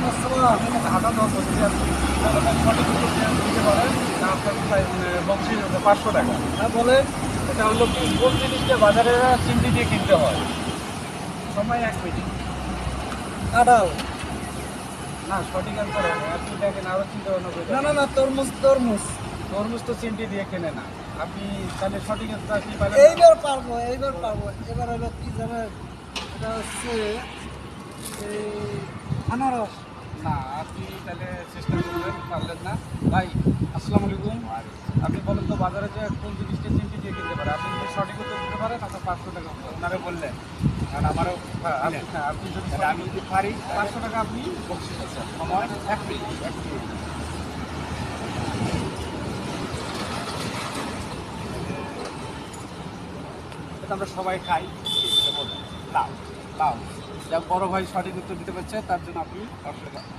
আসসালাম। হাঁটা দেওয়া বলছি আপনি সঠিক উত্তর দিতে পারেন আপনার বক্সি 500 টাকা। হ্যাঁ বলেন। এটা হলো কি কোন জিনিসটা বাজারে চিংড়ি দিয়ে কিনতে হয়? সময় 1 মিনিট। কাঁঠাল। না সঠিক অ্যান্সার হবে আপনি দেখেন আরও চিন্তা ভাবনা করে না না দেখেন। না, তরমুজ তরমুজ। তরমুজ তো চিংড়ি দিয়ে কেনে না। আপনি তাহলে সঠিক অ্যান্সার কি পারেন? এইবার পারবো, এইবার পারবো। এবার হলো কি জানেন, এটা হচ্ছে এই আনারস। না আপনি তাহলে চেষ্টা করবেন, পারলেন না। ভাই আসসালামু আলাইকুম। আপনি বলেন তো বাজারে যে কোন জিনিসটা চিংড়ি দিয়ে কিনতে পারে? আপনি যদি সঠিক উত্তর দিতে পারেন আপনার 500 টাকা ওনারে বললেন। কারণ আমারও আপনি যদি আমি যদি পারি 500 টাকা আপনি বকশিস আছেন। সময় 1 মিনিট। এটা আমরা সবাই খাই। এটা বলুন। লাউ। লাউ। যা বড় ভাই সঠিক উত্তর দিতে পারছে তার জন্য আপনি 500 টাকা